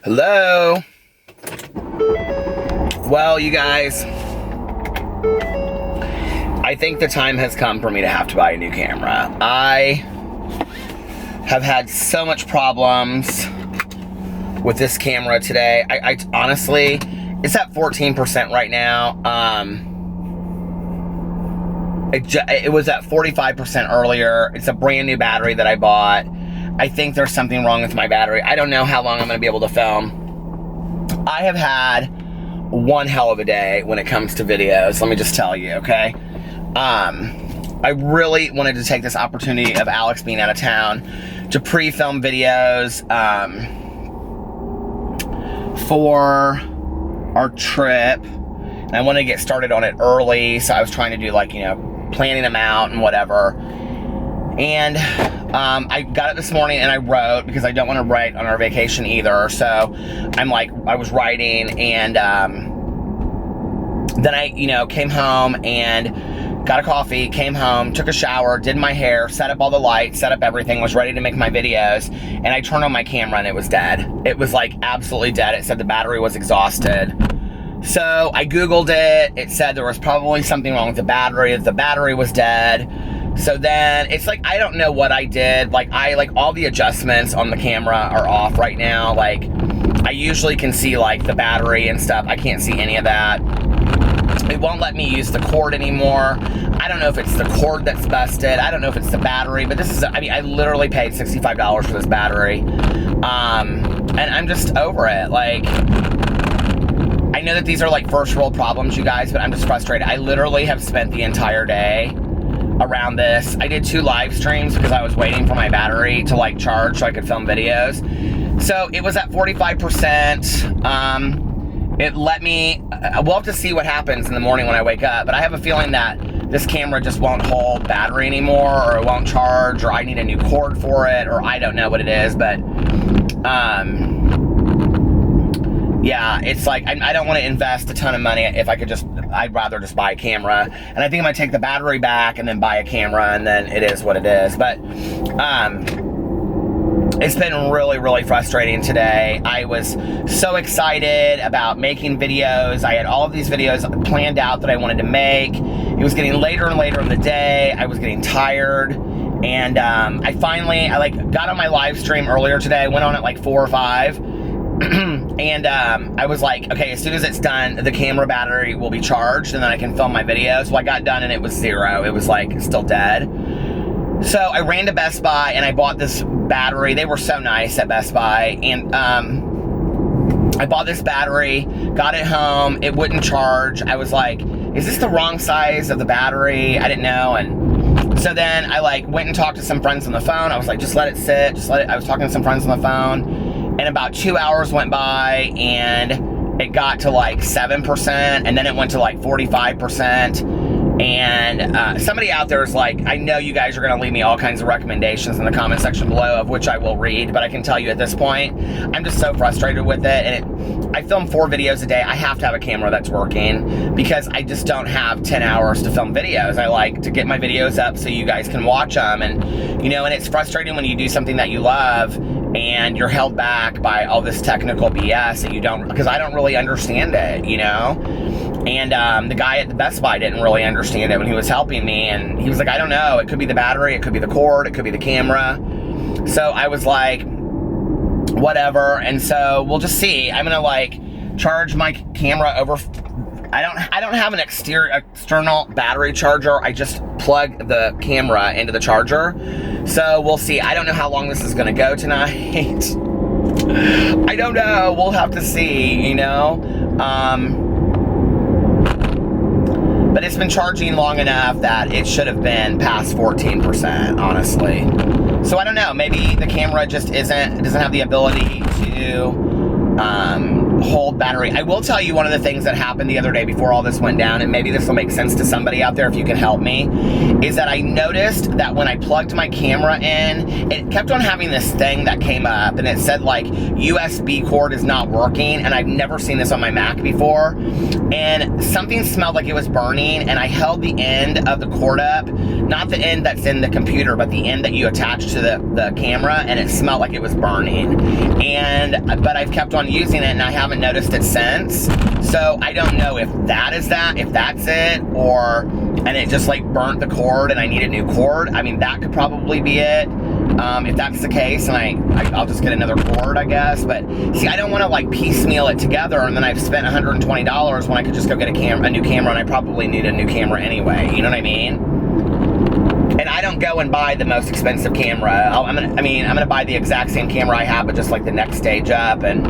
Hello? Well, you guys, I think the time has come for me to have to buy a new camera. I have had so much problems with this camera today. I honestly, it's at 14% right now. It was at 45% earlier. It's a brand new battery that I bought. I think there's something wrong with my battery. I don't know how long I'm going to be able to film. I have had one hell of a day when it comes to videos. Let me just tell you, okay? I really wanted to take this opportunity of Alex being out of town to pre-film videos for our trip. And I wanted to get started on it early, so I was trying to do, like, you know, planning them out and whatever. And I got it this morning and I wrote, because I don't want to write on our vacation either. So I was writing, and then I, you know, came home and got a coffee, came home, took a shower, did my hair, set up all the lights, set up everything, was ready to make my videos, and I turned on my camera and it was dead. It was like absolutely dead. It said the battery was exhausted. So I Googled it. It said there was probably something wrong with the battery, that the battery was dead. So then it's like, I don't know what I did. Like all the adjustments on the camera are off right now. Like, I usually can see like the battery and stuff. I can't see any of that. It won't let me use the cord anymore. I don't know if it's the cord that's busted. I don't know if it's the battery, but this is, I mean, I literally paid $65 for this battery. And I'm just over it. Like, I know that these are like first world problems, you guys, but I'm just frustrated. I literally have spent the entire day around this. I did 2 live streams because I was waiting for my battery to like charge so I could film videos. So it was at 45%. It let me, we'll have to see what happens in the morning when I wake up, but I have a feeling that this camera just won't hold battery anymore, or it won't charge, or I need a new cord for it, or I don't know what it is, but yeah, it's like, I don't want to invest a ton of money. If I could just, I'd rather just buy a camera. And I think I'm going to take the battery back and then buy a camera, and then it is what it is. But it's been really, really frustrating today. I was so excited about making videos. I had all of these videos planned out that I wanted to make. It was getting later and later in the day. I was getting tired. And I got on my live stream earlier today. I went on at like 4 or 5. And I was like, okay, as soon as it's done, the camera battery will be charged and then I can film my videos. So I got done and it was 0. It was like still dead. So I ran to Best Buy and I bought this battery. They were so nice at Best Buy. And I bought this battery, got it home. It wouldn't charge. I was like, is this the wrong size of the battery? I didn't know. And so then I like went and talked to some friends on the phone. I was like, just let it sit. I was talking to some friends on the phone. And about 2 hours went by and it got to like 7%, and then it went to like 45%. And somebody out there is like, I know you guys are going to leave me all kinds of recommendations in the comment section below, of which I will read, but I can tell you at this point, I'm just so frustrated with it. And I film 4 videos a day. I have to have a camera that's working because I just don't have 10 hours to film videos. I like to get my videos up so you guys can watch them. And, you know, and it's frustrating when you do something that you love and you're held back by all this technical BS that you don't, because I don't really understand it, you know? And the guy at the Best Buy didn't really understand it when he was helping me, and he was like, I don't know, it could be the battery, it could be the cord, it could be the camera. So I was like, whatever. And so we'll just see. I'm gonna like charge my camera over. I don't have an external battery charger. I just plug the camera into the charger. So we'll see. I don't know how long this is gonna go tonight. I don't know. We'll have to see, you know. But it's been charging long enough that it should have been past 14%, honestly. So I don't know. Maybe the camera just doesn't have the ability to hold battery. I will tell you one of the things that happened the other day before all this went down, and maybe this will make sense to somebody out there if you can help me, is that I noticed that when I plugged my camera in, it kept on having this thing that came up, and it said like USB cord is not working, and I've never seen this on my Mac before, and something smelled like it was burning, and I held the end of the cord up, not the end that's in the computer, but the end that you attach to the camera, and it smelled like it was burning. But I've kept on using it, and I haven't noticed it since. So I don't know if that's it, or, and it just like burnt the cord and I need a new cord. I mean, that could probably be it. If that's the case, and I'll just get another cord, I guess. But see, I don't want to like piecemeal it together, and then I've spent $120 when I could just go get a new camera, and I probably need a new camera anyway. You know what I mean? And I don't go and buy the most expensive camera. I'm gonna buy the exact same camera I have, but just like the next stage up. And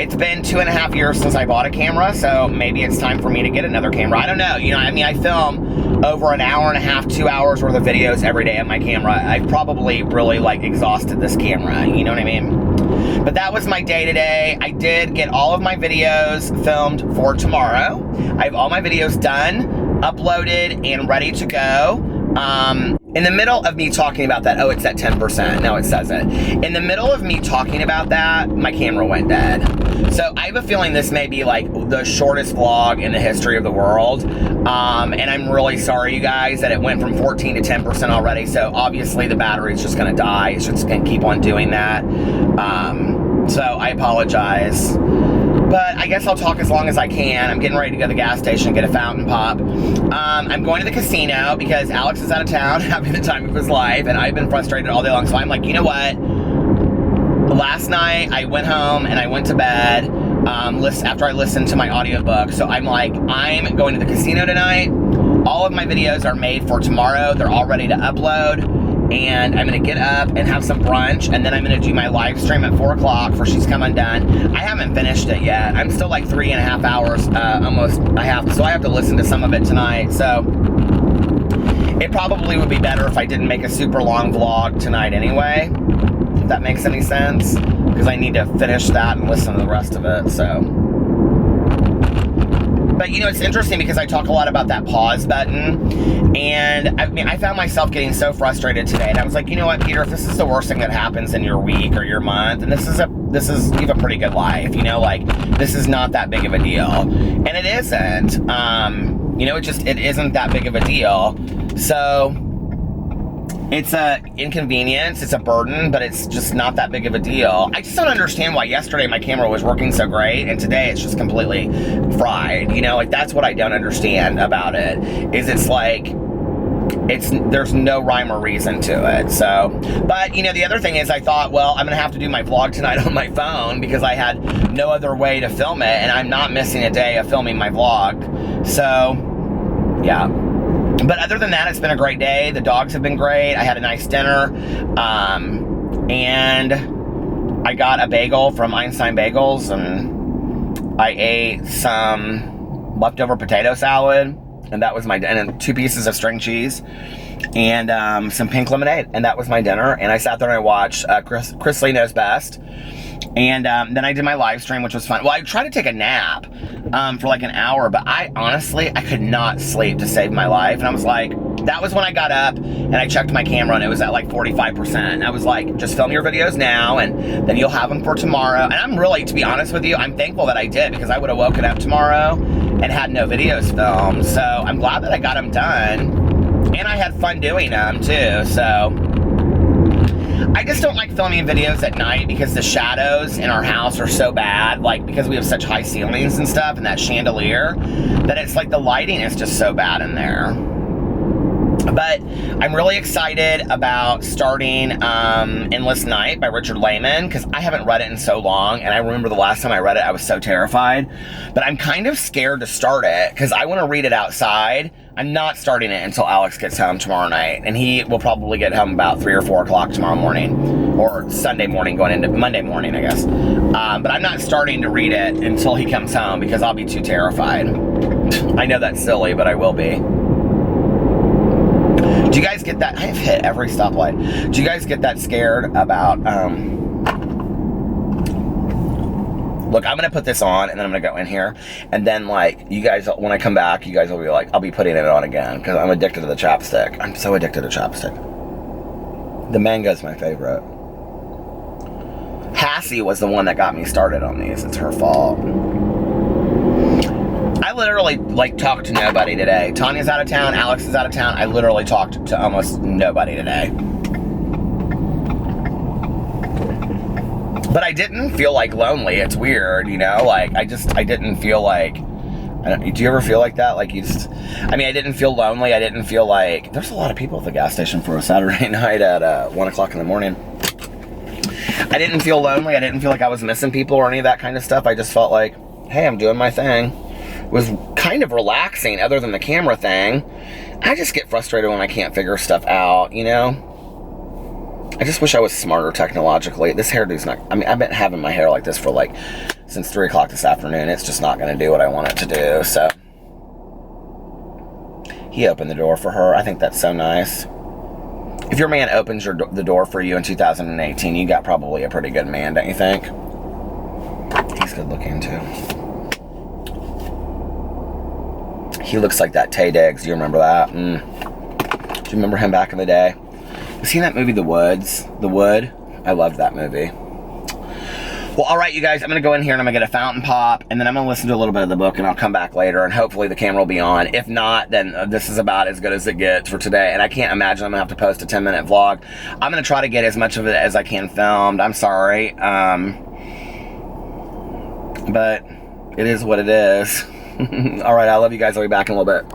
it's been 2.5 years since I bought a camera, so maybe it's time for me to get another camera. I don't know. You know, I mean, I film over an hour and a half, 2 hours worth of videos every day on my camera. I've probably really like exhausted this camera. You know what I mean? But that was my day today. I did get all of my videos filmed for tomorrow. I have all my videos done, uploaded, and ready to go. In the middle of me talking about that, oh, it's at 10%, now it says it. In the middle of me talking about that, my camera went dead. So I have a feeling this may be like the shortest vlog in the history of the world. And I'm really sorry, you guys, that it went from 14 to 10% already. So obviously the battery's just gonna die. It's just gonna keep on doing that. So I apologize. But I guess I'll talk as long as I can. I'm getting ready to go to the gas station and get a fountain pop. I'm going to the casino because Alex is out of town having the time of his life, and I've been frustrated all day long. So I'm like, you know what? Last night I went home and I went to bed after I listened to my audiobook. So I'm like, I'm going to the casino tonight. All of my videos are made for tomorrow. They're all ready to upload. And I'm gonna get up and have some brunch, and then I'm gonna do my live stream at 4 o'clock for She's Come Undone. I haven't finished it yet. I'm still like 3.5 hours, almost. So I have to listen to some of it tonight. So it probably would be better if I didn't make a super long vlog tonight anyway, if that makes any sense, because I need to finish that and listen to the rest of it, so. But, you know, it's interesting because I talk a lot about that pause button, and I mean, I found myself getting so frustrated today, and I was like, you know what, Peter, if this is the worst thing that happens in your week or your month, and you have a pretty good life, you know, like, this is not that big of a deal, and it isn't, you know, it isn't that big of a deal, so it's a inconvenience, it's a burden, but it's just not that big of a deal. I just don't understand why yesterday my camera was working so great, and today it's just completely fried, you know, like, that's what I don't understand about it, is it's like, there's no rhyme or reason to it, so, but, you know, the other thing is I thought, well, I'm gonna have to do my vlog tonight on my phone, because I had no other way to film it, and I'm not missing a day of filming my vlog, so, yeah. But other than that, it's been a great day. The dogs have been great. I had a nice dinner. And I got a bagel from Einstein Bagels, and I ate some leftover potato salad, and that was and 2 pieces of string cheese, and some pink lemonade, and that was my dinner. And I sat there and I watched Chris Lee Knows Best. And then I did my live stream, which was fun. Well, I tried to take a nap for like an hour, but I could not sleep to save my life. And I was like, that was when I got up and I checked my camera, and it was at like 45%. And I was like, just film your videos now, and then you'll have them for tomorrow. And I'm really, to be honest with you, I'm thankful that I did, because I would have woken up tomorrow and had no videos filmed. So I'm glad that I got them done. And I had fun doing them too, so. I just don't like filming videos at night because the shadows in our house are so bad, like, because we have such high ceilings and stuff, and that chandelier, that it's like the lighting is just so bad in there. But I'm really excited about starting Endless Night by Richard Lehman, because I haven't read it in so long, and I remember the last time I read it, I was so terrified. But I'm kind of scared to start it, because I want to read it outside. I'm not starting it until Alex gets home tomorrow night, and he will probably get home about 3 or 4 o'clock tomorrow morning, or Sunday morning going into Monday morning, I guess. But I'm not starting to read it until he comes home, because I'll be too terrified. I know that's silly, but I will be. Do you guys get that? I've hit every stoplight. Do you guys get that scared about, Look, I'm gonna put this on, and then I'm gonna go in here, and then, like, you guys, when I come back, you guys will be like, I'll be putting it on again, because I'm addicted to the chapstick. I'm so addicted to chapstick. The mango's my favorite. Hassie was the one that got me started on these. It's her fault. I literally, like, talked to nobody today. Tanya's out of town, Alex is out of town. I literally talked to almost nobody today. But I didn't feel, like, lonely. It's weird, you know? Like, I didn't feel like... do you ever feel like that? Like, you just... I mean, I didn't feel lonely. I didn't feel like... There's a lot of people at the gas station for a Saturday night at 1 o'clock in the morning. I didn't feel lonely. I didn't feel like I was missing people or any of that kind of stuff. I just felt like, hey, I'm doing my thing. It was kind of relaxing, other than the camera thing. I just get frustrated when I can't figure stuff out, you know? I just wish I was smarter technologically. This hairdo's not... I mean, I've been having my hair like this for, like, since 3 o'clock this afternoon. It's just not going to do what I want it to do, so... He opened the door for her. I think that's so nice. If your man opens the door for you in 2018, you got probably a pretty good man, don't you think? He's good looking, too. He looks like that Taye Diggs. Do you remember that? Do you remember him back in the day? You seen that movie, The Woods? The Wood? I loved that movie. Well, all right, you guys, I'm going to go in here and I'm going to get a fountain pop, and then I'm going to listen to a little bit of the book, and I'll come back later, and hopefully the camera will be on. If not, then this is about as good as it gets for today, and I can't imagine I'm going to have to post a 10-minute vlog. I'm going to try to get as much of it as I can filmed. I'm sorry. But it is what it is. All right, I love you guys. I'll be back in a little bit.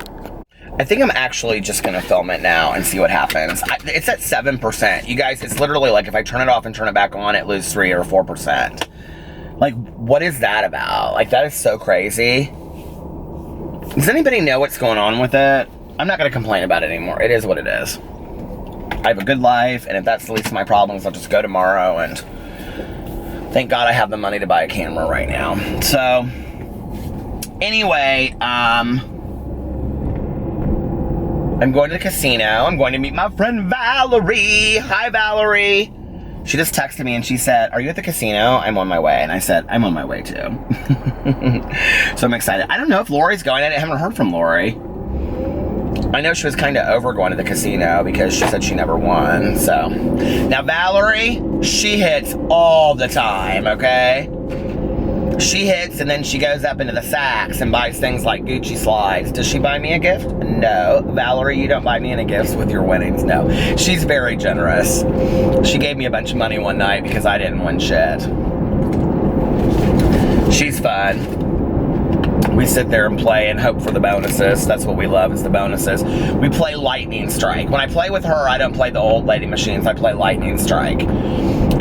I think I'm actually just going to film it now and see what happens. It's at 7%. You guys, it's literally like if I turn it off and turn it back on, it loses 3 or 4%. Like, what is that about? Like, that is so crazy. Does anybody know what's going on with it? I'm not going to complain about it anymore. It is what it is. I have a good life, and if that's the least of my problems, I'll just go tomorrow, and thank God I have the money to buy a camera right now. So, anyway, I'm going to the casino. I'm going to meet my friend Valerie. Hi, Valerie. She just texted me and she said, are you at the casino? I'm on my way. And I said, I'm on my way too. So I'm excited. I don't know if Lori's going. I haven't heard from Lori. I know she was kind of over going to the casino because she said she never won. So now Valerie, she hits all the time, okay? She hits and then she goes up into the Saks and buys things like Gucci slides. Does she buy me a gift? No. Valerie, you don't buy me any gifts with your winnings. No. She's very generous. She gave me a bunch of money one night because I didn't win shit. She's fun. We sit there and play and hope for the bonuses. That's what we love, is the bonuses. We play Lightning Strike. When I play with her, I don't play the old lady machines. I play Lightning Strike.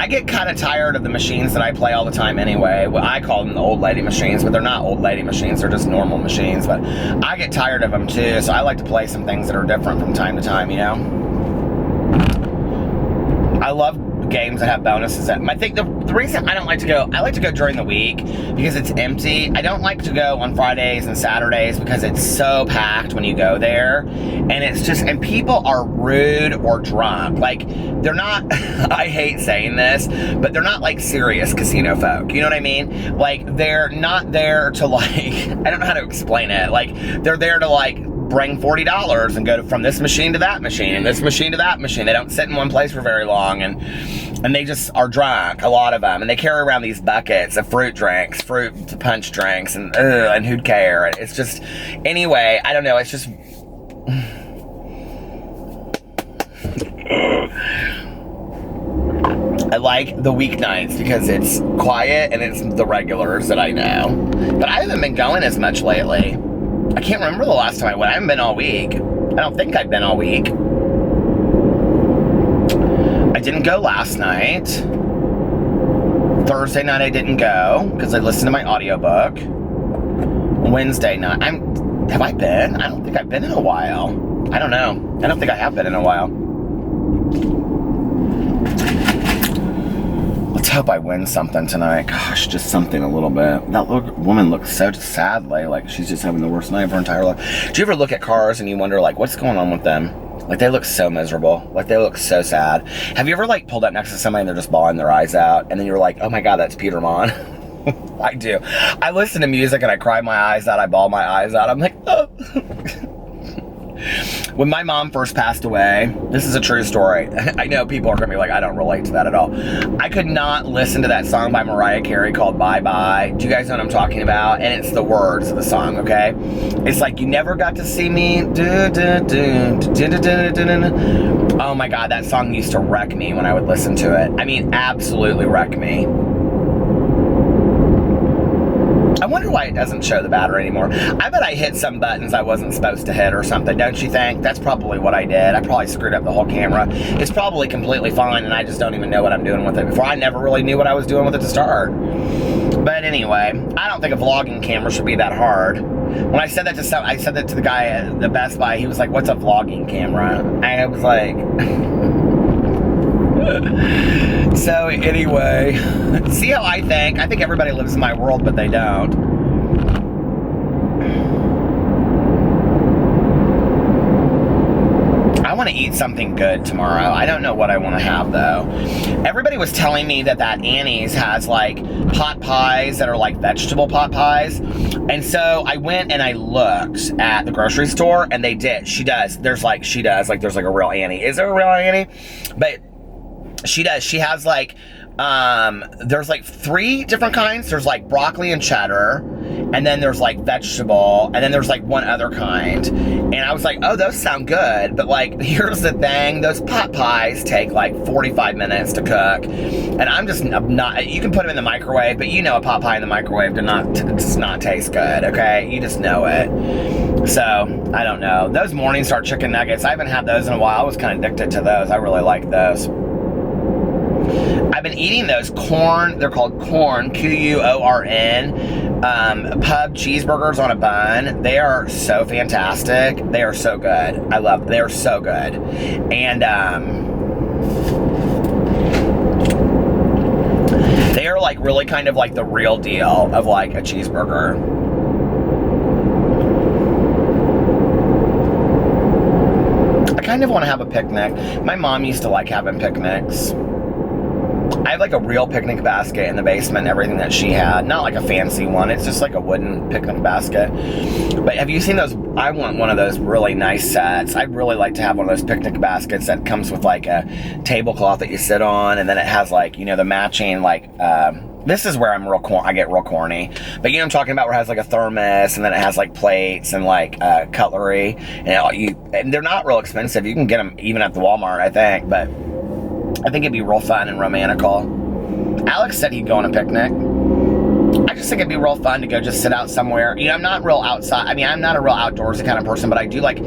I get kind of tired of the machines that I play all the time anyway. Well, I call them the old lady machines, but they're not old lady machines. They're just normal machines. But I get tired of them too, so I like to play some things that are different from time to time, you know? I love games that have bonuses. I think the reason I don't like to go, I like to go during the week because it's empty. I don't like to go on Fridays and Saturdays because it's so packed when you go there, and it's just, and people are rude or drunk. Like, they're not, I hate saying this, but they're not like serious casino folk. You know what I mean? Like, they're not there to like, I don't know how to explain it. Like, they're there to like bring $40 and go from this machine to that machine and this machine to that machine. They don't sit in one place for very long, and they just are drunk, a lot of them, and they carry around these buckets of fruit drinks, fruit punch drinks, and who'd care? It's just, anyway, I don't know, it's just, I like the weeknights because it's quiet and it's the regulars that I know. But I haven't been going as much lately. I can't remember the last time I went. I haven't been all week. I don't think I've been all week. I didn't go last night. Thursday night I didn't go because I listened to my audiobook. Wednesday night, have I been? I don't think I've been in a while. I don't know. I don't think I have been in a while. Let's hope I win something tonight. Gosh, just something a little bit. That woman looks so sadly like she's just having the worst night of her entire life. Do you ever look at cars and you wonder, like, what's going on with them? Like, they look so miserable. Like, they look so sad. Have you ever, like, pulled up next to somebody and they're just bawling their eyes out, and then you're like, oh my God, that's Peter Monn? I do. I listen to music and I cry my eyes out. I bawl my eyes out. I'm like, oh. When my mom first passed away, this is a true story. I know people are going to be like, I don't relate to that at all. I could not listen to that song by Mariah Carey called Bye Bye. Do you guys know what I'm talking about? And it's the words of the song, okay? It's like, you never got to see me. Oh my God, that song used to wreck me when I would listen to it. I mean, absolutely wreck me. I wonder why it doesn't show the battery anymore. I bet I hit some buttons I wasn't supposed to hit or something, don't you think? That's probably what I did. I probably screwed up the whole camera. It's probably completely fine and I just don't even know what I'm doing with it. Before, I never really knew what I was doing with it to start. But anyway, I don't think a vlogging camera should be that hard. When I said that to the guy at the Best Buy, he was like, what's a vlogging camera? I was like... So anyway, see how I think? I think everybody lives in my world, but they don't. I want to eat something good tomorrow. I don't know what I want to have though. Everybody was telling me that Annie's has like pot pies that are like vegetable pot pies. And so I went and I looked at the grocery store and they did. She does. There's like a real Annie. Is there a real Annie? But she does. She has like, there's like 3 different kinds. There's like broccoli and cheddar, and then there's like vegetable, and then there's like one other kind. And I was like, oh, those sound good. But like, here's the thing. Those pot pies take like 45 minutes to cook. And I'm not, you can put them in the microwave, but you know a pot pie in the microwave does not taste good, okay? You just know it. So, I don't know. Those Morningstar chicken nuggets, I haven't had those in a while. I was kind of addicted to those. I really like those. I've been eating those corn, they're called Corn, Q-U-O-R-N, pub cheeseburgers on a bun. They are so fantastic. They are so good. I love them. They are so good. And they are like really kind of like the real deal of like a cheeseburger. I kind of want to have a picnic. My mom used to like having picnics. I have like a real picnic basket in the basement and everything that she had. Not like a fancy one. It's just like a wooden picnic basket. But have you seen those? I want one of those really nice sets. I'd really like to have one of those picnic baskets that comes with like a tablecloth that you sit on, and then it has like, you know, the matching like, this is where I get real corny. But you know what I'm talking about, where it has like a thermos, and then it has like plates and like cutlery. And they're not real expensive. You can get them even at the Walmart, I think. But I think it'd be real fun and romantical. Alex said he'd go on a picnic. I just think it'd be real fun to go just sit out somewhere. You know, I'm not real outside. I mean, I'm not a real outdoorsy kind of person, but I don't like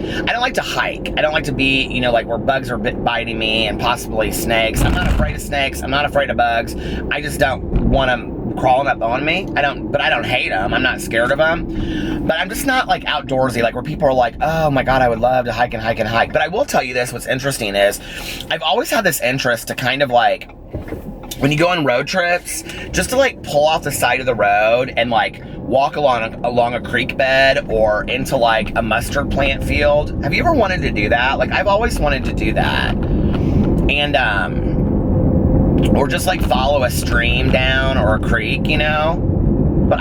to hike. I don't like to be, you know, like where bugs are biting me and possibly snakes. I'm not afraid of snakes. I'm not afraid of bugs. I just don't want them crawling up on me. But I don't hate them. I'm not scared of them. But I'm just not like outdoorsy, like where people are like, oh my God, I would love to hike and hike and hike. But I will tell you this, what's interesting is I've always had this interest to kind of like, when you go on road trips, just to like pull off the side of the road and like walk along a creek bed or into like a mustard plant field. Have you ever wanted to do that? Like, I've always wanted to do that. And, or just like follow a stream down or a creek, you know? But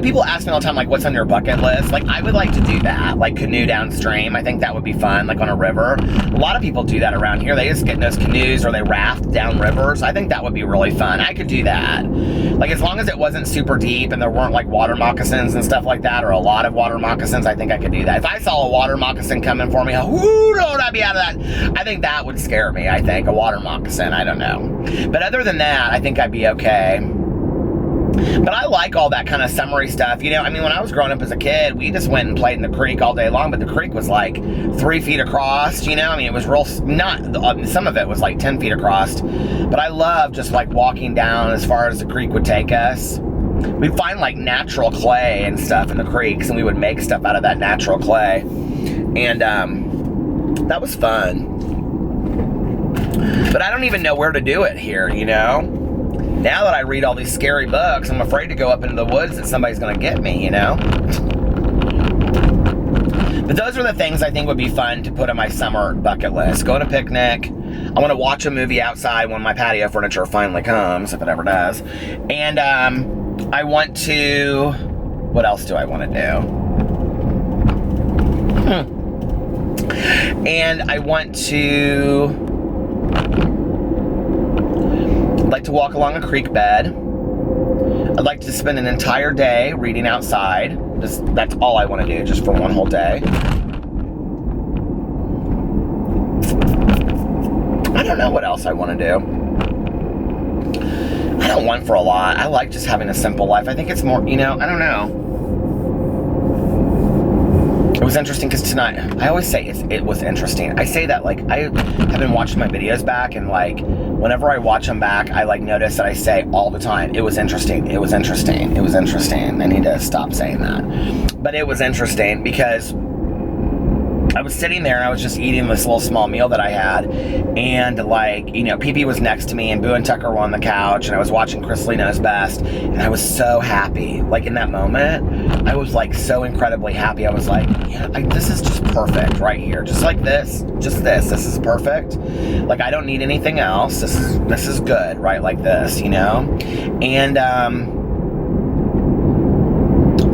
people ask me all the time, like, what's on your bucket list? Like, I would like to do that, like canoe downstream. I think that would be fun, like on a river. A lot of people do that around here. They just get in those canoes or they raft down rivers. I think that would be really fun. I could do that. Like, as long as it wasn't super deep and there weren't like water moccasins and stuff like that, or a lot of water moccasins, I think I could do that. If I saw a water moccasin coming for me, I'd be out of that. I think that would scare me, I think, a water moccasin. I don't know. But other than that, I think I'd be okay. But I like all that kind of summery stuff. You know, I mean, when I was growing up as a kid, we just went and played in the creek all day long, but the creek was like 3 feet across, you know? I mean, it was some of it was like 10 feet across. But I love just like walking down as far as the creek would take us. We'd find like natural clay and stuff in the creeks, and we would make stuff out of that natural clay. And that was fun. But I don't even know where to do it here, you know? Now that I read all these scary books, I'm afraid to go up into the woods that somebody's going to get me, you know? But those are the things I think would be fun to put on my summer bucket list. Go on a picnic. I want to watch a movie outside when my patio furniture finally comes, if it ever does. And I want to... What else do I want to do? And I want to... I'd like to walk along a creek bed. I'd like to spend an entire day reading outside. That's all I want to do, just for one whole day. I don't know what else I want to do. I don't want for a lot. I like just having a simple life. I think it's more, I don't know. It was interesting because tonight, I always say it was interesting. I say that like, I have been watching my videos back, and like, whenever I watch them back, I like notice that I say all the time, it was interesting, it was interesting, it was interesting. I need to stop saying that. But it was interesting because I was sitting there and I was just eating this little small meal that I had, and like, Pee-Pee was next to me and Boo and Tucker were on the couch, and I was watching Chris Lee Knows Best, and I was so happy. Like in that moment, I was like so incredibly happy. I was like, this is just perfect right here. Just like this, this is perfect. Like I don't need anything else. This is good, right? Like this, And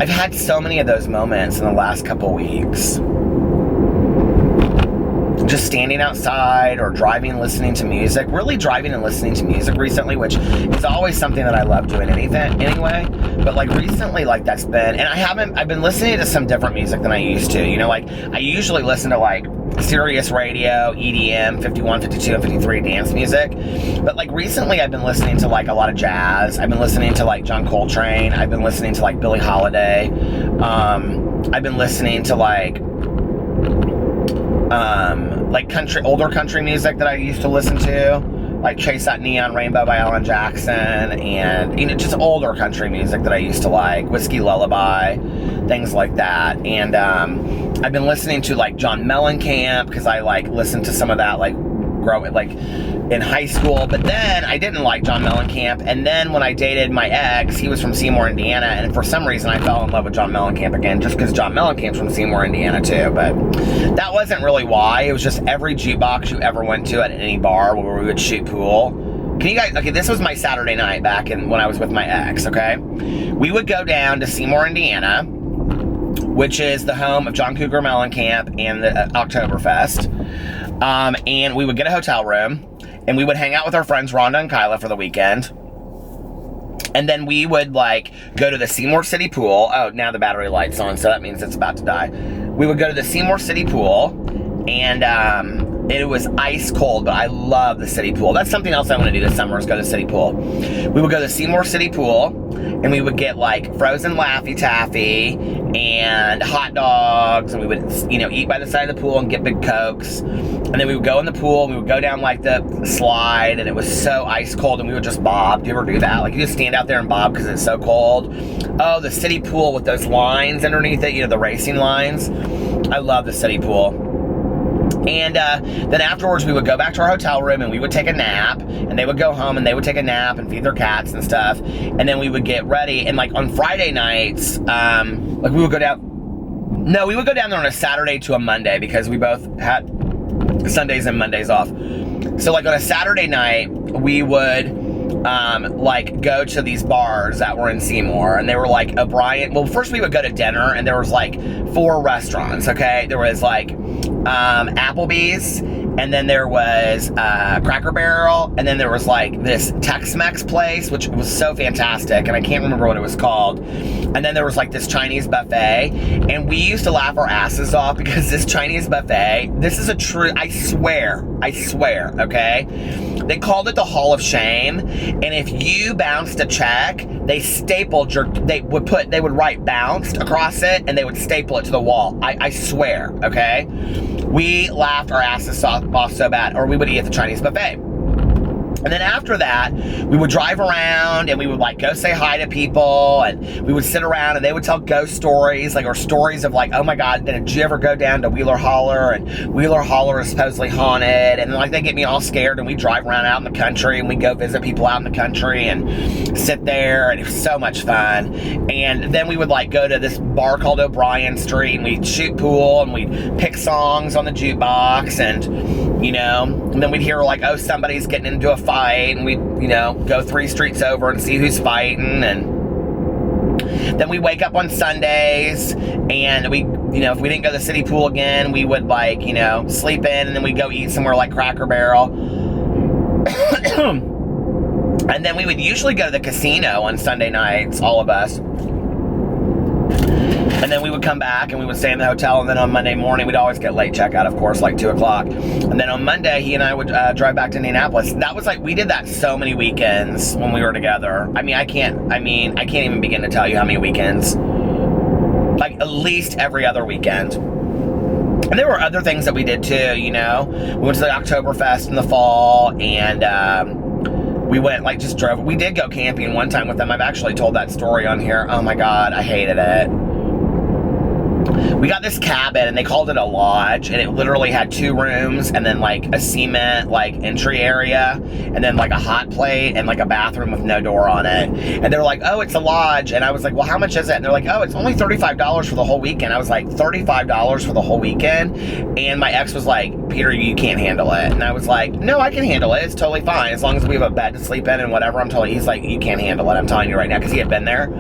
I've had so many of those moments in the last couple weeks. Just standing outside or driving and listening to music. Really driving and listening to music recently, which is always something that I love doing anyway. But like recently, like that's been, and I've been listening to some different music than I used to. Like I usually listen to like Sirius Radio, EDM, 51, 52, and 53 dance music. But like recently I've been listening to like a lot of jazz. I've been listening to like John Coltrane. I've been listening to like Billie Holiday. I've been listening to like older country music that I used to listen to, like Chase That Neon Rainbow by Alan Jackson, and just older country music that I used to like, Whiskey Lullaby, things like that. And I've been listening to like John Mellencamp, because I like listened to some of that like in high school. But then I didn't like John Mellencamp, and then when I dated my ex, he was from Seymour, Indiana, and for some reason I fell in love with John Mellencamp again, just because John Mellencamp's from Seymour, Indiana too. But that wasn't really why. It was just every jukebox you ever went to at any bar where we would shoot pool. Can you guys, okay, this was my Saturday night back when I was with my ex, okay? We would go down to Seymour, Indiana, which is the home of John Cougar Mellencamp and the Oktoberfest. And we would get a hotel room, and we would hang out with our friends Rhonda and Kyla for the weekend. And then we would like go to the Seymour City Pool. Oh, now the battery light's on, so that means it's about to die. We would go to the Seymour City Pool, and it was ice cold, but I love the city pool. That's something else I want to do this summer, is go to the city pool. We would go to the Seymour City Pool, and we would get like frozen Laffy Taffy and hot dogs, and we would, eat by the side of the pool and get big Cokes. And then we would go in the pool, and we would go down like the slide, and it was so ice cold, and we would just bob. Do you ever do that? Like you just stand out there and bob because it's so cold. Oh, the city pool with those lines underneath it, the racing lines. I love the city pool. And then afterwards, we would go back to our hotel room, and we would take a nap, and they would go home, and they would take a nap and feed their cats and stuff. And then we would get ready, and like on Friday nights, like we would go down. No, we would go down there on a Saturday to a Monday, because we both had Sundays and Mondays off. So like on a Saturday night, we would like go to these bars that were in Seymour, and they were like O'Brien. Well, first we would go to dinner, and there was like 4 restaurants, okay? There was like Applebee's, and then there was Cracker Barrel, and then there was like this Tex-Mex place, which was so fantastic, and I can't remember what it was called. And then there was like this Chinese buffet, and we used to laugh our asses off, because this Chinese buffet, this is a true, I swear, okay? They called it the Hall of Shame, and if you bounced a check, they would write bounced across it, and they would staple it to the wall. I swear, okay? We laughed our asses off so bad, or we would eat at the Chinese buffet. And then after that, we would drive around and we would like go say hi to people, and we would sit around and they would tell ghost stories, like, or stories of like, oh my God, did you ever go down to Wheeler Holler? And Wheeler Holler is supposedly haunted. And like they get me all scared, and we drive around out in the country and we go visit people out in the country and sit there, and it was so much fun. And then we would like go to this bar called O'Brien Street, and we'd shoot pool and we'd pick songs on the jukebox, and you know, and then we'd hear like, oh, somebody's getting into a fight, and we'd, you know, go 3 streets over and see who's fighting. And then we wake up on Sundays, and we, you know, if we didn't go to the city pool again, we would like, you know, sleep in, and then we'd go eat somewhere like Cracker Barrel. And then we would usually go to the casino on Sunday nights, all of us. And then we would come back and we would stay in the hotel, and then on Monday morning, we'd always get late checkout, of course, like 2 o'clock. And then on Monday, he and I would drive back to Indianapolis. That was like, we did that so many weekends when we were together. I mean, I can't even begin to tell you how many weekends. Like at least every other weekend. And there were other things that we did too, you know. We went to the Oktoberfest in the fall, and we went, like, just drove. We did go camping one time with them. I've actually told that story on here. Oh my God, I hated it. We got this cabin, and they called it a lodge, and it literally had 2 rooms, and then like a cement like entry area, and then like a hot plate, and like a bathroom with no door on it. And they're like, oh, it's a lodge. And I was like, well, how much is it? And they're like, oh, it's only $35 for the whole weekend. I was like, $35 for the whole weekend? And my ex was like, Peter, you can't handle it. And I was like, no, I can handle it. It's totally fine. As long as we have a bed to sleep in and whatever. He's like, you can't handle it. I'm telling you right now, because he had been there.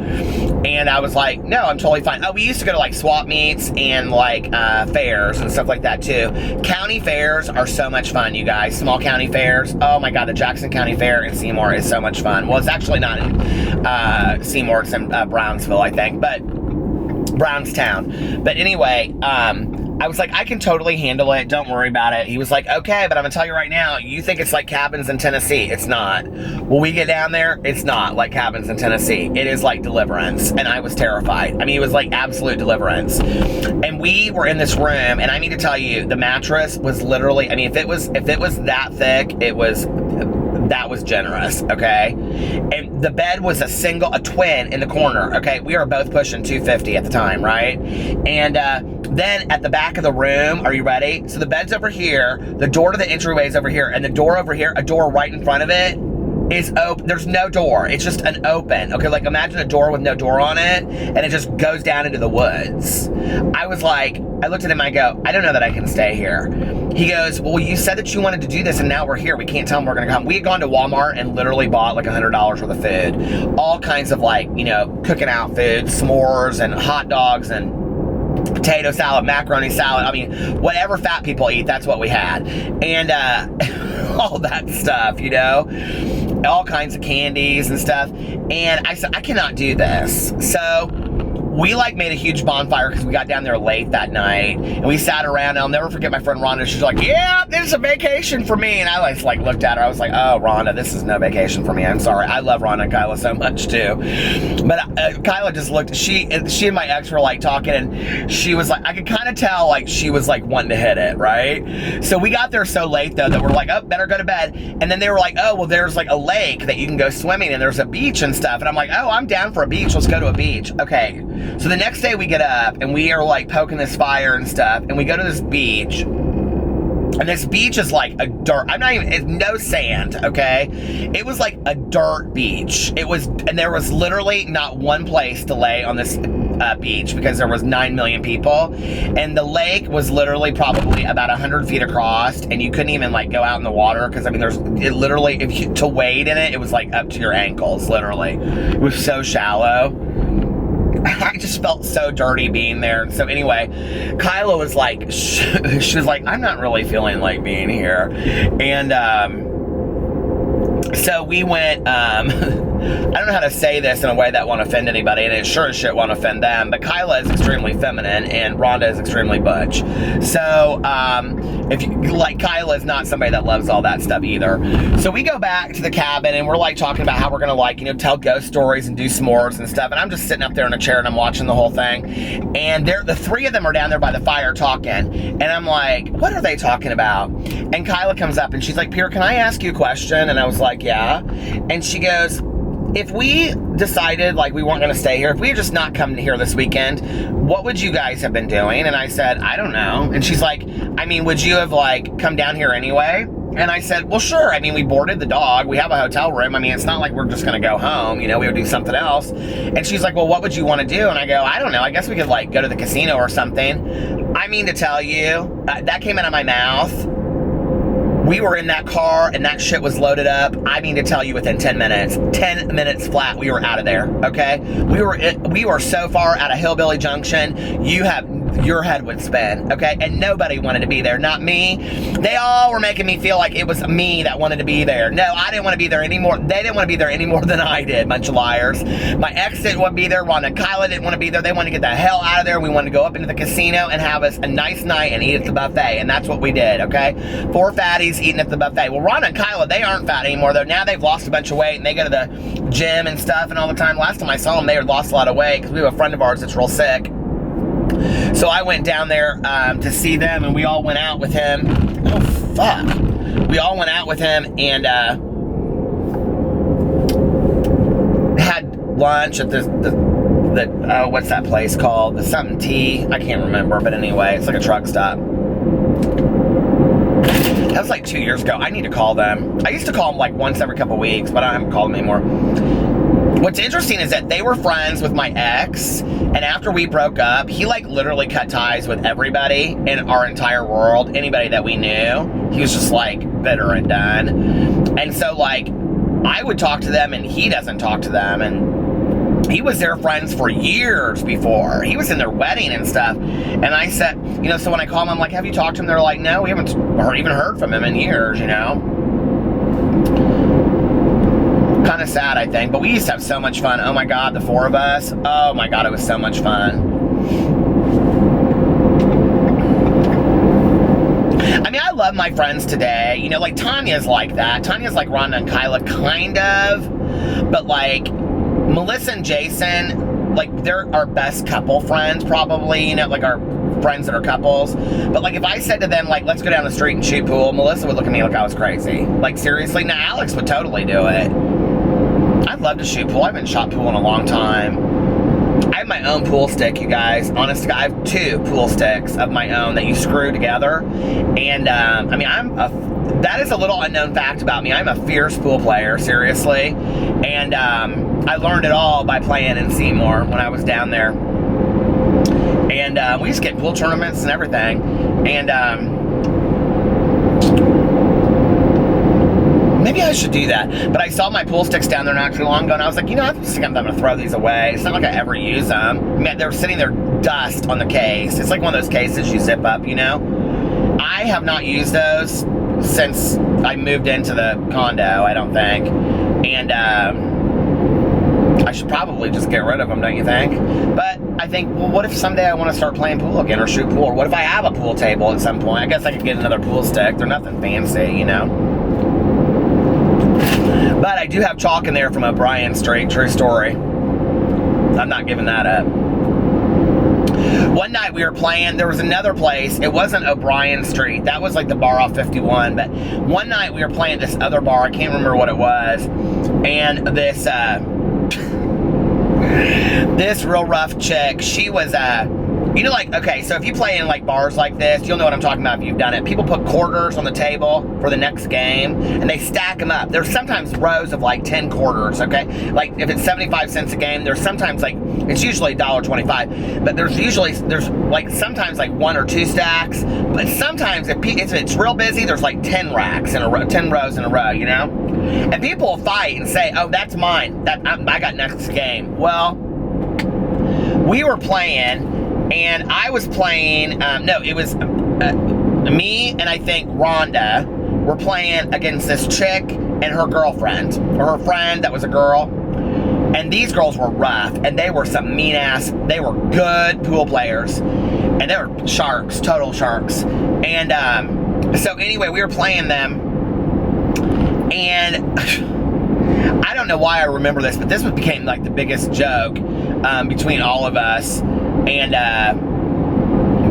And I was like, no, I'm totally fine. Oh, we used to go to like swap meets and like fairs and stuff like that too. County fairs are so much fun, you guys. Small county fairs. Oh my God, the Jackson County Fair in Seymour is so much fun. Well, it's actually not in Seymour. It's in Brownsville, I think, but Brownstown. But anyway, I was like, I can totally handle it. Don't worry about it. He was like, okay, but I'm gonna tell you right now, you think it's like cabins in Tennessee. It's not. When we get down there, it's not like cabins in Tennessee. It is like deliverance. And I was terrified. I mean, it was like absolute deliverance. And we were in this room, and I need to tell you, the mattress was literally, I mean, if it was that thick, that was generous, okay? And the bed was a twin in the corner, okay? We were both pushing 250 at the time, right? And then at the back of the room, are you ready? So the bed's over here, the door to the entryway is over here, and the door over here, a door right in front of it, is open. There's no door. It's just an open. Okay, like imagine a door with no door on it, and it just goes down into the woods. I was like, I looked at him, I go, I don't know that I can stay here. He goes, well, you said that you wanted to do this, and now we're here. We can't tell them we're going to come. We had gone to Walmart and literally bought like $100 worth of food. All kinds of like, you know, cooking out food, s'mores and hot dogs and potato salad, macaroni salad. I mean, whatever fat people eat, that's what we had. And all that stuff, you know, all kinds of candies and stuff. And I said, I cannot do this. So we like made a huge bonfire because we got down there late that night, and we sat around. And I'll never forget my friend Rhonda. She's like, yeah, this is a vacation for me. And I just like looked at her. I was like, oh, Rhonda, this is no vacation for me. I'm sorry. I love Rhonda and Kyla so much too. But Kyla just looked, she and my ex were like talking, and she was like, I could kind of tell like she was like wanting to hit it, right? So we got there so late though that we're like, oh, better go to bed. And then they were like, oh, well, there's like a lake that you can go swimming, and there's a beach and stuff. And I'm like, oh, I'm down for a beach. Let's go to a beach. Okay. So the next day we get up, and we are like poking this fire and stuff, and we go to this beach, and this beach is like a dirt, it's no sand, okay? It was like a dirt beach. And there was literally not one place to lay on this beach because there was 9 million people, and the lake was literally probably about 100 feet across, and you couldn't even like go out in the water because I mean to wade in it, it was like up to your ankles, literally. It was so shallow. I just felt so dirty being there. So anyway, Kyla was like, she was like, I'm not really feeling like being here. And so we went, I don't know how to say this in a way that won't offend anybody, and it sure as shit won't offend them, but Kyla is extremely feminine, and Rhonda is extremely butch. So, if you, like, Kyla is not somebody that loves all that stuff either. So we go back to the cabin, and we're, like, talking about how we're gonna, like, you know, tell ghost stories and do s'mores and stuff, and I'm just sitting up there in a chair, and I'm watching the whole thing, and the three of them are down there by the fire talking, and I'm like, what are they talking about? And Kyla comes up, and she's like, Pierre, can I ask you a question? And I was like, yeah. And she goes, if we decided like we weren't going to stay here, if we had just not come here this weekend, what would you guys have been doing? And I said, I don't know. And she's like, I mean, would you have like come down here anyway? And I said, well, sure. I mean, we boarded the dog. We have a hotel room. I mean, it's not like we're just going to go home. You know, we would do something else. And she's like, well, what would you want to do? And I go, I don't know. I guess we could like go to the casino or something. I mean to tell you, that came out of my mouth. We were in that car and that shit was loaded up. I mean to tell you, within 10 minutes, 10 minutes flat, we were out of there, okay? We were so far out of Hillbilly Junction, your head would spin, okay? And nobody wanted to be there, not me. They all were making me feel like it was me that wanted to be there. No, I didn't want to be there anymore. They didn't want to be there any more than I did, bunch of liars. My ex didn't want to be there. Rhonda and Kyla didn't want to be there. They wanted to get the hell out of there. We wanted to go up into the casino and have us a nice night and eat at the buffet, and that's what we did, okay? 4 fatties eating at the buffet. Well, Rhonda and Kyla, they aren't fat anymore, though. Now they've lost a bunch of weight, and they go to the gym and stuff and all the time. Last time I saw them, they had lost a lot of weight, because we have a friend of ours that's real sick. So I went down there to see them, and we all went out with him. Oh, fuck. We all went out with him and had lunch at what's that place called? The something tea. I can't remember, but anyway, it's like a truck stop. That was like 2 years ago. I need to call them. I used to call them like once every couple weeks, but I haven't called them anymore. What's interesting is that they were friends with my ex, and after we broke up, he like literally cut ties with everybody in our entire world, anybody that we knew. He was just like bitter and done. And so like, I would talk to them and he doesn't talk to them, and he was their friends for years before. He was in their wedding and stuff. And I said, you know, so when I call them, I'm like, have you talked to him? They're like, no, we haven't even heard from him in years, you know? Kind of sad, I think, but we used to have so much fun. Oh my God, the 4 of us. Oh my God, it was so much fun. I mean, I love my friends today. You know, like Tanya's like that. Tanya's like Rhonda and Kyla, kind of. But like Melissa and Jason, like they're our best couple friends, probably. You know, like our friends that are couples. But like if I said to them, like, let's go down the street and shoot pool, Melissa would look at me like I was crazy. Like, seriously? Now Alex would totally do it. I'd love to shoot pool. I haven't shot pool in a long time. I have my own pool stick, you guys. Honest to God, I have 2 pool sticks of my own that you screw together. And, I mean, that is a little unknown fact about me. I'm a fierce pool player, seriously. And, I learned it all by playing in Seymour when I was down there. And, we used to get pool tournaments and everything. And, maybe I should do that. But I saw my pool sticks down there not too long ago, and I was like, you know, I think I'm going to throw these away. It's not like I ever use them. I mean, they were sitting there dust on the case. It's like one of those cases you zip up, you know? I have not used those since I moved into the condo, I don't think. And I should probably just get rid of them, don't you think? But I think, well, what if someday I want to start playing pool again or shoot pool? Or what if I have a pool table at some point? I guess I could get another pool stick. They're nothing fancy, you know? But I do have chalk in there from O'Brien Street, true story. I'm not giving that up. One night we were playing, there was another place, it wasn't O'Brien Street, that was like the bar off 51, but one night we were playing this other bar, I can't remember what it was, and this, this real rough chick, she was, you know, like, okay, so if you play in, like, bars like this, you'll know what I'm talking about if you've done it. People put quarters on the table for the next game, and they stack them up. There's sometimes rows of, like, 10 quarters, okay? Like, if it's 75 cents a game, there's sometimes, like, it's usually $1.25, but there's, like, sometimes, like, 1 or 2 stacks, but sometimes, if it's real busy, there's, like, 10 racks in a row, 10 rows in a row, you know? And people will fight and say, oh, that's mine. I got next game. Well, we were playing, and I was playing, no, it was me and I think Rhonda were playing against this chick and her girlfriend, or her friend that was a girl. And these girls were rough, and they were some mean ass, they were good pool players. And they were sharks, total sharks. And so anyway, we were playing them. And I don't know why I remember this, but this became like the biggest joke between all of us. And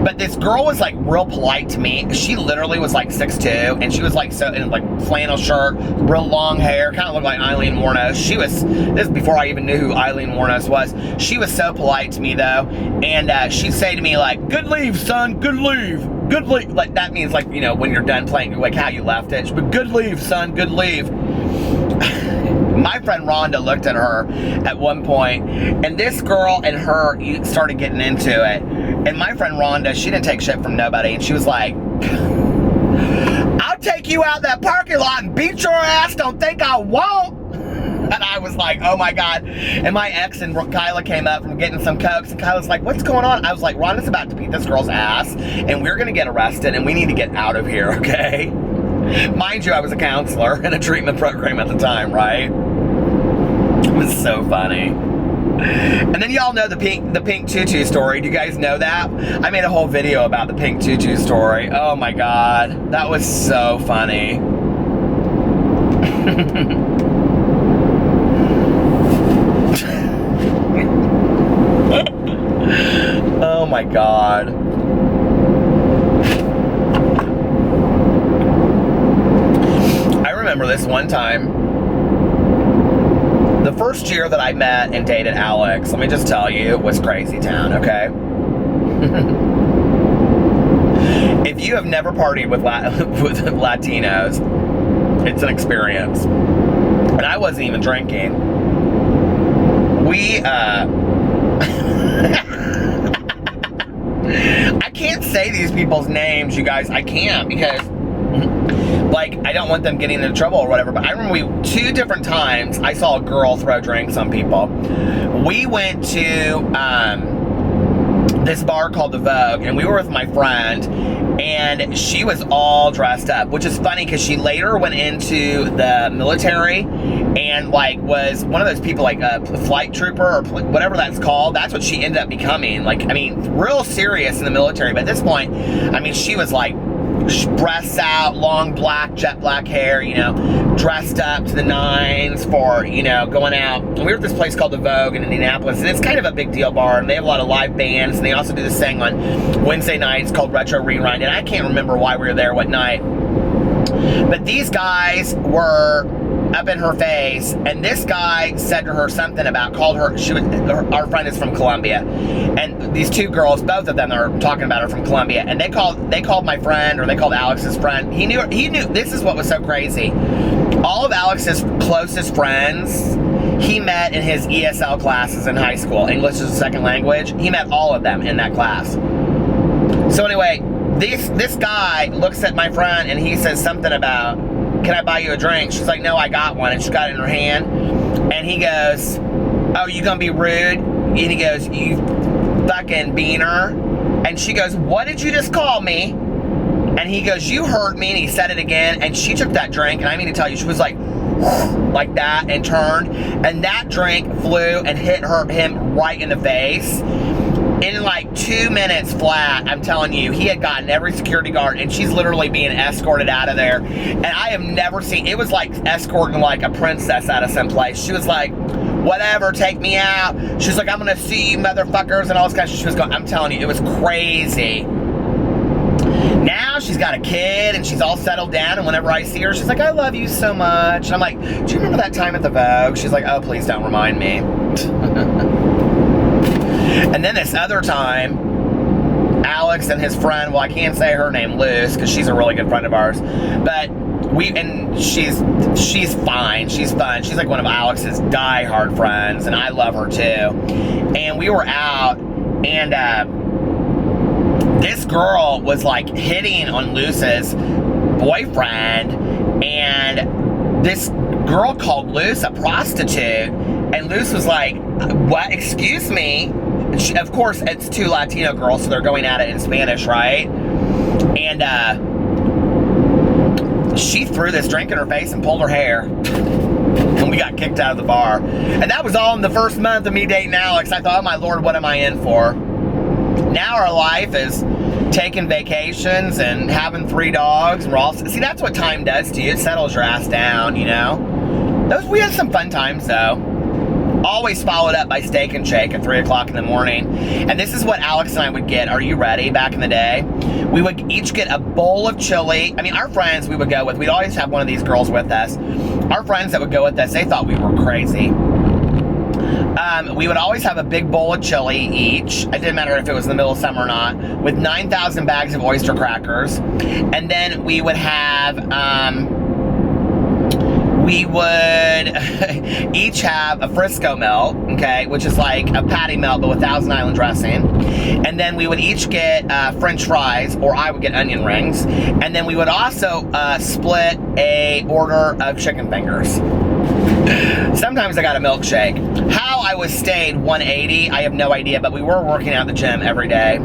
but this girl was like real polite to me. She literally was like 6'2", and she was like so in like flannel shirt, real long hair, kind of looked like Eileen Wuornos. This is before I even knew who Eileen Wuornos was. She was so polite to me though, and she'd say to me like, "Good leave, son, good leave, good leave." Like that means like, you know, when you're done playing, like how you left it. But good leave, son, good leave. My friend Rhonda looked at her at one point, and this girl and her started getting into it. And my friend Rhonda, she didn't take shit from nobody, and she was like, "I'll take you out that parking lot and beat your ass, don't think I won't." And I was like, oh my God. And my ex and Kyla came up from getting some cokes, and Kyla's like, "What's going on?" I was like, "Rhonda's about to beat this girl's ass, and we're gonna get arrested, and we need to get out of here, okay?" Mind you, I was a counselor in a treatment program at the time, right? It was so funny. And then y'all know the pink tutu story. Do you guys know that? I made a whole video about the pink tutu story. Oh my God, that was so funny. Oh my God. I remember this one time. The first year that I met and dated Alex, let me just tell you, it was crazy town, okay? If you have never partied with Latinos, it's an experience. And I wasn't even drinking. I can't say these people's names, you guys. I can't, because like, I don't want them getting into trouble or whatever, but I remember 2 different times I saw a girl throw drinks on people. We went to this bar called the Vogue, and we were with my friend, and she was all dressed up, which is funny because she later went into the military and like was one of those people like a flight trooper or whatever that's called. That's what she ended up becoming. Like, I mean, real serious in the military, but at this point, I mean, she was like breasts out, long jet black hair, you know, dressed up to the nines for, you know, going out. And we were at this place called the Vogue in Indianapolis, and it's kind of a big deal bar, and they have a lot of live bands, and they also do this thing on Wednesday nights called Retro Rewind, and I can't remember why we were there, what night. But these guys were up in her face, and this guy said to her something about, our friend is from Colombia, and these 2 girls, both of them are talking about her from Colombia, and they called my friend, or they called Alex's friend. He knew, this is what was so crazy. All of Alex's closest friends, he met in his ESL classes in high school, English as a second language. He met all of them in that class. So anyway, this guy looks at my friend, and he says something about, "Can I buy you a drink?" She's like, "No, I got one." And she got it in her hand. And he goes, "Oh, you gonna be rude?" And he goes, "You fucking beaner." And she goes, "What did you just call me?" And he goes, "You heard me." And he said it again. And she took that drink, and I mean to tell you, she was like that, and turned. And that drink flew and hit him right in the face. In like 2 minutes flat, I'm telling you, he had gotten every security guard, and she's literally being escorted out of there. And I have never seen, it was like escorting like a princess out of someplace. She was like, "Whatever, take me out." She's like, "I'm gonna see you motherfuckers," and all this kind of shit. She was going, I'm telling you, it was crazy. Now she's got a kid, and she's all settled down, and whenever I see her, she's like, "I love you so much." And I'm like, "Do you remember that time at the Vogue?" She's like, "Oh, please don't remind me." And then this other time, Alex and his friend, well, I can't say her name, Liz, because she's a really good friend of ours, but she's fine, she's fun, she's like one of Alex's die-hard friends, and I love her too. And we were out, and this girl was like hitting on Luz's boyfriend, and this girl called Luz a prostitute, and Luz was like, "What? Excuse me?" Of course, it's 2 Latino girls, so they're going at it in Spanish, right? And she threw this drink in her face and pulled her hair. And we got kicked out of the bar. And that was all in the first month of me dating Alex. I thought, oh my Lord, what am I in for? Now our life is taking vacations and having 3 dogs. And we're all, see, that's what time does to you. It settles your ass down, you know? We had some fun times though. Always followed up by Steak and Shake at 3 o'clock in the morning. And this is what Alex and I would get. Are you ready? Back in the day, we would each get a bowl of chili. I mean, our friends we would go with, we'd always have one of these girls with us. Our friends that would go with us, they thought we were crazy. We would always have a big bowl of chili each. It didn't matter if it was in the middle of summer or not, with 9,000 bags of oyster crackers. And then we would have, we would each have a Frisco melt, okay, which is like a patty melt, but with Thousand Island dressing. And then we would each get French fries, or I would get onion rings. And then we would also split a order of chicken fingers. Sometimes I got a milkshake. How I was stayed 180, I have no idea, but we were working out at the gym every day.